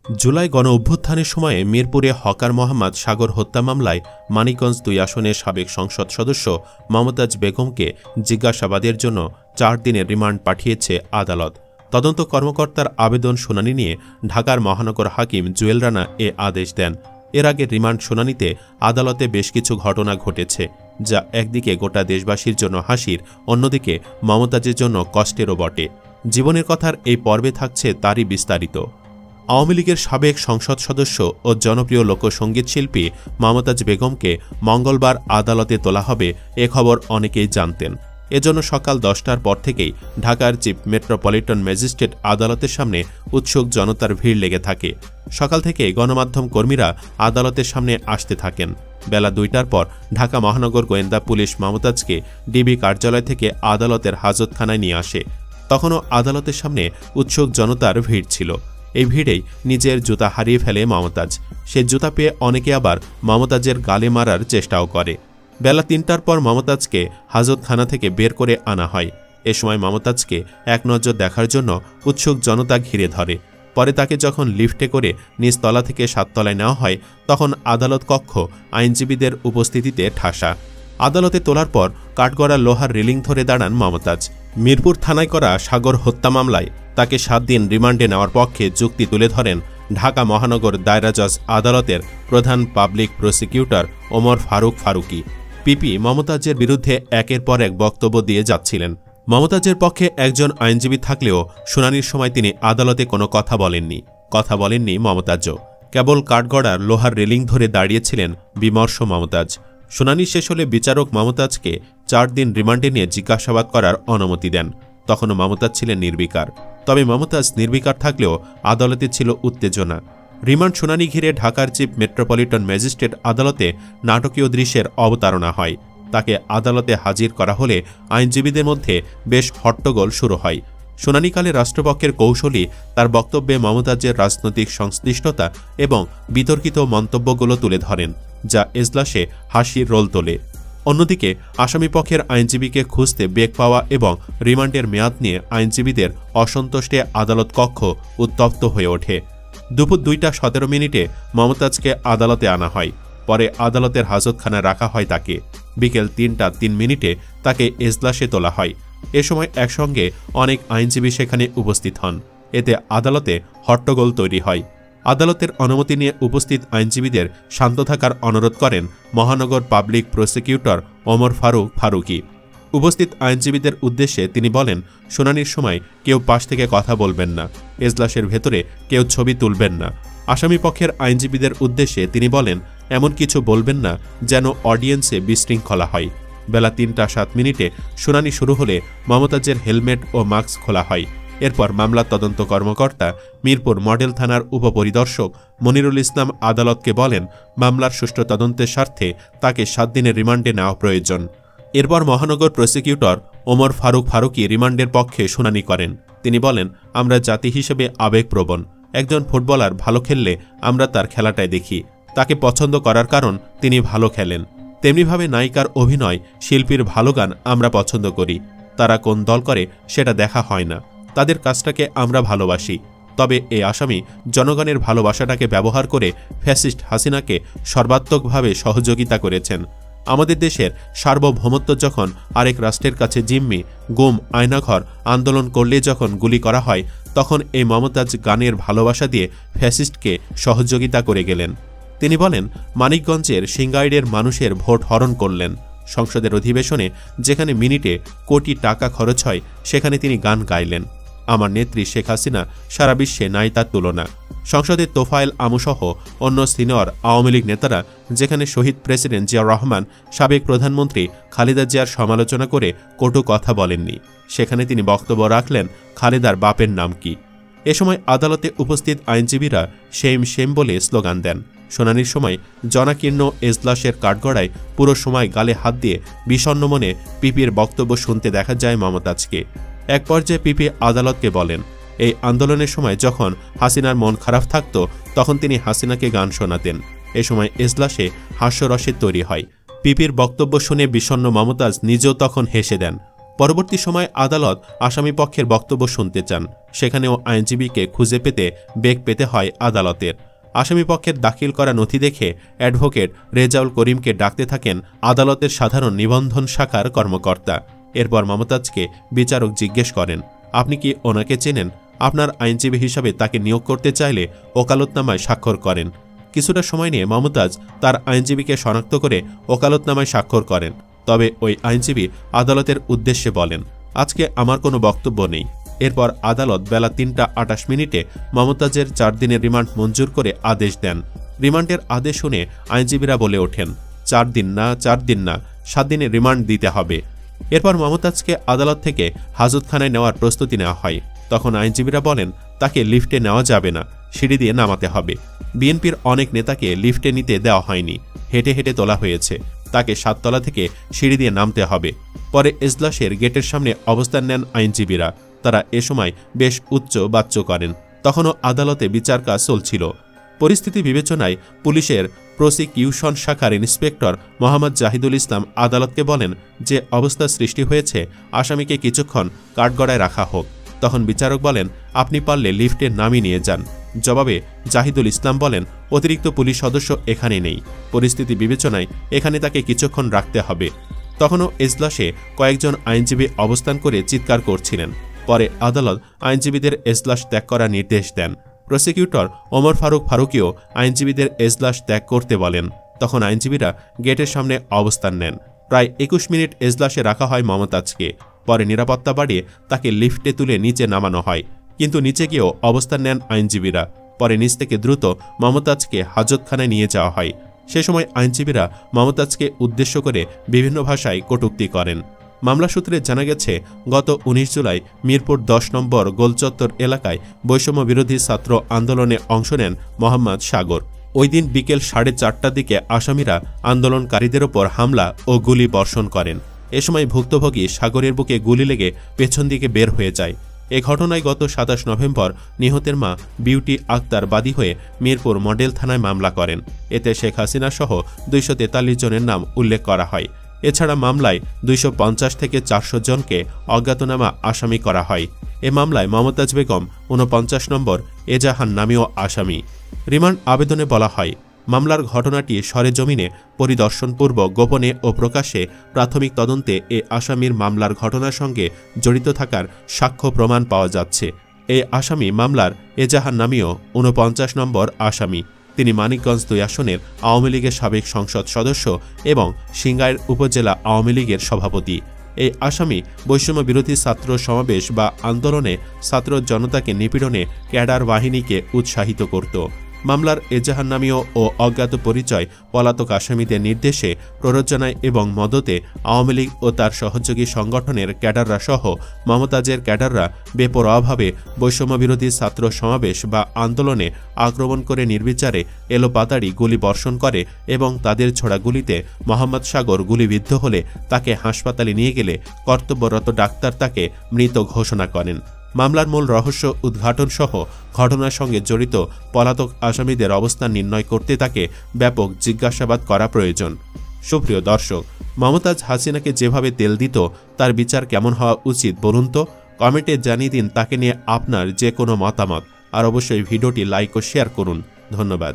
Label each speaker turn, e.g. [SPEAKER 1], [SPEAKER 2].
[SPEAKER 1] জুলাই গণ অভ্যুত্থানের সময়ে মিরপুরে হকার মোহাম্মদ সাগর হত্যা মামলায় মানিকগঞ্জ ২ আসনের সাবেক সংসদ সদস্য মমতাজ বেগমকে জিজ্ঞাসাবাদের জন্য ৪ দিনের রিমান্ড পাঠিয়েছে আদালত। তদন্ত কর্মকর্তার আবেদন শুনানি নিয়ে ঢাকার মহানগর হাকিম জুয়েল রানা এ আদেশ দেন। এর আগে রিমান্ড শুনানিতে আদালতে বেশ কিছু ঘটনা ঘটেছে, যা একদিকে গোটা দেশবাসীর জন্য হাসির, অন্যদিকে মমতাজের জন্য কষ্টেরও বটে। জীবনের কথার এই পর্বে থাকছে তারই বিস্তারিত। আওয়ামী লীগের সাবেক সংসদ সদস্য ও জনপ্রিয় লোকসঙ্গীত শিল্পী মমতাজ বেগমকে মঙ্গলবার আদালতে তোলা হবে এ খবর অনেকেই জানতেন। এজন্য সকাল ১০টার পর থেকেই ঢাকার চিফ মেট্রোপলিটন ম্যাজিস্ট্রেট আদালতের সামনে উৎসুক জনতার ভিড় লেগে থাকে। সকাল থেকে গণমাধ্যম কর্মীরা আদালতের সামনে আসতে থাকেন। বেলা ২টার পর ঢাকা মহানগর গোয়েন্দা পুলিশ মমতাজকে ডিবি কার্যালয় থেকে আদালতের হাজতখানায় নিয়ে আসে। তখনও আদালতের সামনে উৎসুক জনতার ভিড় ছিল। এই ভিড়েই নিজের জুতা হারিয়ে ফেলে মমতাজ। সে জুতা পেয়ে অনেকে আবার মমতাজের গালে মারার চেষ্টাও করে। বেলা ৩টার পর মমতাজকে হাজতখানা থেকে বের করে আনা হয়। এ সময় মমতাজকে এক নজর দেখার জন্য উৎসুক জনতা ঘিরে ধরে। পরে তাকে যখন লিফটে করে নিচতলা থেকে ৭ তলায় নেওয়া হয়, তখন আদালত কক্ষ আইনজীবীদের উপস্থিতিতে ঠাসা। আদালতে তোলার পর কাঠগড়া লোহার রেলিং ধরে দাঁড়ান মমতাজ। মিরপুর থানায় করা সাগর হত্যা মামলায় তাকে ৭ দিন রিমান্ডে নেওয়ার পক্ষে যুক্তি তুলে ধরেন ঢাকা মহানগর দায়রা জজ আদালতের প্রধান পাবলিক প্রসিকিউটর ওমর ফারুকি। পিপি মমতাজের বিরুদ্ধে একের পর এক বক্তব্য দিয়ে যাচ্ছিলেন। মমতাজের পক্ষে একজন আইনজীবী থাকলেও শুনানির সময় তিনি আদালতে কোনো কথা বলেননি মমতাজও। কেবল কাঠগড়ার লোহার রেলিং ধরে দাঁড়িয়েছিলেন বিমর্ষ মমতাজ। শুনানি শেষ হলে বিচারক মমতাজকে ৪ দিন রিমান্ডে নিয়ে জিজ্ঞাসাবাদ করার অনুমতি দেন। তখনও মমতাজ ছিলেন নির্বিকার। তবে মমতাজ নির্বিকার থাকলেও আদালতে ছিল উত্তেজনা। রিমান্ড শুনানি ঘিরে ঢাকার চিফ মেট্রোপলিটন ম্যাজিস্ট্রেট আদালতে নাটকীয় দৃশ্যের অবতারণা হয়। তাকে আদালতে হাজির করা হলে আইনজীবীদের মধ্যে বেশ হট্টগোল শুরু হয়। শুনানিকালে রাষ্ট্রপক্ষের কৌশলী তার বক্তব্যে মমতাজের রাজনৈতিক সংশ্লিষ্টতা এবং বিতর্কিত মন্তব্যগুলো তুলে ধরেন, যা এজলাসে হাসির রোল তোলে। অন্যদিকে আসামিপক্ষের আইনজীবীকে খুঁজতে বেগ পাওয়া এবং রিমান্ডের মেয়াদ নিয়ে আইনজীবীদের অসন্তুষ্টে আদালত কক্ষ উত্তপ্ত হয়ে ওঠে। দুপুর ২টা ১৭ মিনিটে মমতাজকে আদালতে আনা হয়। পরে আদালতের হাজতখানায় রাখা হয় তাকে। বিকেল ৩টা ৩ মিনিটে তাকে এজলাসে তোলা হয়। এ সময় একসঙ্গে অনেক আইনজীবী সেখানে উপস্থিত হন। এতে আদালতে হট্টগোল তৈরি হয়। আদালতের অনুমতি নিয়ে উপস্থিত আইনজীবীদের শান্ত থাকার অনুরোধ করেন মহানগর পাবলিক প্রসিকিউটর ওমর ফারুকি। উপস্থিত আইনজীবীদের উদ্দেশ্যে তিনি বলেন, শুনানির সময় কেউ পাশ থেকে কথা বলবেন না, এজলাসের ভেতরে কেউ ছবি তুলবেন না। আসামি পক্ষের আইনজীবীদের উদ্দেশ্যে তিনি বলেন, এমন কিছু বলবেন না যেন অডিয়েন্সে বিশৃঙ্খলা হয়। বেলা ৩টা ৭ মিনিটে শুনানি শুরু হলে মমতাজের হেলমেট ও মাস্ক খোলা হয়। এরপর মামলার তদন্ত কর্মকর্তা মিরপুর মডেল থানার উপপরিদর্শক মনিরুল ইসলাম আদালতকে বলেন, মামলার সুষ্ঠু তদন্তের স্বার্থে তাকে ৭ দিনের রিমান্ডে নেওয়া প্রয়োজন। এরপর মহানগর প্রসিকিউটর ওমর ফারুকি রিমান্ডের পক্ষে শুনানি করেন। তিনি বলেন, আমরা জাতি হিসেবে আবেগপ্রবণ। একজন ফুটবলার ভালো খেললে আমরা তার খেলাটাই দেখি। তাকে পছন্দ করার কারণ তিনি ভালো খেলেন। তেমনিভাবে নায়িকার অভিনয়, শিল্পীর ভালো গান আমরা পছন্দ করি। তারা কোন দল করে সেটা দেখা হয় না, তাদের কাজটাকে আমরা ভালোবাসি। তবে এই আসামি জনগণের ভালোবাসাটাকে ব্যবহার করে ফ্যাসিস্ট হাসিনাকে সর্বাত্মকভাবে সহযোগিতা করেছেন। আমাদের দেশের সার্বভৌমত্ব যখন আরেক রাষ্ট্রের কাছে জিম্মি, গুম, আয়নাঘর আন্দোলন করলে যখন গুলি করা হয়, তখন এই মমতাজ গানের ভালোবাসা দিয়ে ফ্যাসিস্টকে সহযোগিতা করে গেলেন। তিনি বলেন, মানিকগঞ্জের সিঙ্গাইরের মানুষের ভোট হরণ করলেন। সংসদের অধিবেশনে যেখানে মিনিটে কোটি টাকা খরচ হয়, সেখানে তিনি গান গাইলেন। আমার নেত্রী শেখ হাসিনা সারা বিশ্বে নাই তার তুলনা। সংসদে তোফায়েল আমুসহ অন্য সিনিয়র আওয়ামী লীগ নেতারা যেখানে শহীদ প্রেসিডেন্ট জিয়াউর রহমান, সাবেক প্রধানমন্ত্রী খালেদা জিয়ার সমালোচনা করে কটু কথা বলেননি, সেখানে তিনি বক্তব্য রাখলেন খালেদার বাপের নাম কি। এ সময় আদালতে উপস্থিত আইনজীবীরা শেম বলে স্লোগান দেন। শুনানির সময় জনাকীর্ণ এজলাসের কাঠগড়ায় পুরো সময় গালে হাত দিয়ে বিষণ্ণ মনে পিপির বক্তব্য শুনতে দেখা যায় মমতাজকে। এক পর্যায়ে পিপি আদালতকে বলেন, এই আন্দোলনের সময় যখন হাসিনার মন খারাপ থাকত, তখন তিনি হাসিনাকে গান শোনাতেন। এ সময় এজলাসে হাস্যরসের তৈরি হয়। পিপির বক্তব্য শুনে বিষণ্ণ মমতাজ নিজেও তখন হেসে দেন। পরবর্তী সময় আদালত আসামিপক্ষের বক্তব্য শুনতে চান। সেখানেও আইনজীবীকে খুঁজে পেতে বেগ পেতে হয় আদালতের। আসামিপক্ষের দাখিল করা নথি দেখে অ্যাডভোকেট রেজাউল করিমকে ডাকতে থাকেন আদালতের সাধারণ নিবন্ধন শাখার কর্মকর্তা। এরপর মমতাজকে বিচারক জিজ্ঞেস করেন, আপনি কি ওনাকে চেনেন? আপনার আইনজীবী হিসাবে তাকে নিয়োগ করতে চাইলে ওকালতনামায় স্বাক্ষর করেন। কিছুটা সময় নিয়ে মমতাজ তার আইনজীবীকে শনাক্ত করে ওকালতনামায় স্বাক্ষর করেন। তবে ওই আইনজীবী আদালতের উদ্দেশ্যে বলেন, আজকে আমার কোনো বক্তব্য নেই। এরপর আদালত বেলা ৩টা ২৮ মমতাজের ৪ দিনের রিমান্ড মঞ্জুর করে আদেশ দেন। রিমান্ডের আদেশ শুনে আইনজীবীরা বলে ওঠেন, ৪ দিন না ৪ দিন না ৭ দিনের রিমান্ড দিতে হবে। এরপর মমতাজকে আদালত থেকে হাজতখানায় নেওয়ার প্রস্তুতি নেওয়া হয়। তখন আইনজীবীরা বলেন, তাকে লিফটে নেওয়া যাবে না, সিঁড়ি দিয়ে নামাতে হবে। বিএনপির অনেক নেতাকে লিফটে নিতে দেওয়া হয়নি, হেঁটে হেঁটে তোলা হয়েছে। তাকে ৭ তলা থেকে সিঁড়ি দিয়ে নামতে হবে। পরে এজলাসের গেটের সামনে অবস্থান নেন আইনজীবীরা। তারা এ সময় বেশ উচ্চ বাচ্য করেন। তখনও আদালতে বিচার কাজ চলছিল। পরিস্থিতি বিবেচনায় পুলিশের প্রসিকিউশন শাখার ইন্সপেক্টর মোহাম্মদ জাহিদুল ইসলাম আদালতকে বলেন যে অবস্থা সৃষ্টি হয়েছে, আসামিকে কিছুক্ষণ কাঠগড়ায় রাখা হোক। তখন বিচারক বলেন, আপনি পারলে লিফটে নামিয়ে নিয়ে যান। জবাবে জাহিদুল ইসলাম বলেন, অতিরিক্ত পুলিশ সদস্য এখানে নেই, পরিস্থিতি বিবেচনায় এখানে তাকে কিছুক্ষণ রাখতে হবে। তখনও এজলাসে কয়েকজন আইনজীবী অবস্থান করে চিৎকার করছিলেন। পরে আদালত আইনজীবীদের এজলাস ত্যাগ করার নির্দেশ দেন। প্রসিকিউটর ওমর ফারুকীও আইনজীবীদের এজলাস ত্যাগ করতে বলেন। তখন আইনজীবীরা গেটের সামনে অবস্থান নেন। প্রায় ২১ মিনিট এজলাসে রাখা হয় মমতাজকে। পরে নিরাপত্তা বাড়িয়ে তাকে লিফটে তুলে নিচে নামানো হয়, কিন্তু নিচে গিয়েও অবস্থান নেন আইনজীবীরা। পরে নিচ থেকে দ্রুত মমতাজকে হাজতখানায় নিয়ে যাওয়া হয়। সে সময় আইনজীবীরা মমতাজকে উদ্দেশ্য করে বিভিন্ন ভাষায় কটূক্তি করেন। মামলা সূত্রে জানা গেছে, গত ১৯ জুলাই মিরপুর ১০ নম্বর গোলচত্বর এলাকায় বৈষম্য বিরোধী ছাত্র আন্দোলনে অংশ নেন মোহাম্মদ সাগর। ওই দিন বিকেল ৪:৩০টার দিকে আসামিরা আন্দোলনকারীদের ওপর হামলা ও গুলি বর্ষণ করেন। এ সময় ভুক্তভোগী সাগরের বুকে গুলি লেগে পেছন দিকে বের হয়ে যায়। এ ঘটনায় গত ২৭ নভেম্বর নিহতের মা বিউটি আক্তার বাদী হয়ে মিরপুর মডেল থানায় মামলা করেন। এতে শেখ হাসিনা সহ ২৪৩ জনের নাম উল্লেখ করা হয়। এছাড়া মামলায় ২৫০ থেকে ৪০০ জনকে অজ্ঞাতনামা আসামি করা হয়। এ মামলায় মমতাজ বেগম ৪৯ নম্বর এজাহান নামীয় আসামি। রিমান্ড আবেদনে বলা হয়, মামলার ঘটনাটি সরেজমিনে পরিদর্শনপূর্বক গোপনে ও প্রকাশ্যে প্রাথমিক তদন্তে এ আসামির মামলার ঘটনার সঙ্গে জড়িত থাকার সাক্ষ্য প্রমাণ পাওয়া যাচ্ছে। এ আসামি মামলার এজাহান নামীয় ৪৯ নম্বর আসামি। তিনি মানিকগঞ্জ ২ আসনের আওয়ামী লীগের সাবেক সংসদ সদস্য এবং সিংগাইর উপজেলা আওয়ামী লীগের সভাপতি। এই আসামি বৈষম্য বিরোধী ছাত্র সমাবেশ বা আন্দোলনে ছাত্র জনতাকে নিপীড়নে ক্যাডার বাহিনীকে উৎসাহিত করত। মামলার এজাহারনামীয় ও অজ্ঞাত পরিচয় পলাতক আসামিদের নির্দেশে প্ররোচনায় এবং মদতে আওয়ামী লীগ ও তার সহযোগী সংগঠনের ক্যাডাররা সহ মমতাজের ক্যাডাররা বেপরোয়াভাবে বৈষম্যবিরোধী ছাত্র সমাবেশ বা আন্দোলনে আক্রমণ করে নির্বিচারে এলোপাতাড়ি গুলি বর্ষণ করে এবং তাদের ছোড়া গুলিতে মোহাম্মদ সাগর গুলিবিদ্ধ হলে তাকে হাসপাতালে নিয়ে গেলে কর্তব্যরত ডাক্তার তাকে মৃত ঘোষণা করেন। মামলার মূল রহস্য উদ্ঘাটন সহ ঘটনার সঙ্গে জড়িত পলাতক আসামিদের অবস্থান নির্ণয় করতে তাকে ব্যাপক জিজ্ঞাসাবাদ করা প্রয়োজন। সুপ্রিয় দর্শক, মমতাজ হাসিনাকে যেভাবে তেল দিত তার বিচার কেমন হওয়া উচিত বলুন তো? কমেন্টে জানিয়ে দিন তাকে নিয়ে আপনার যে কোনো মতামত। আর অবশ্যই ভিডিওটি লাইক ও শেয়ার করুন। ধন্যবাদ।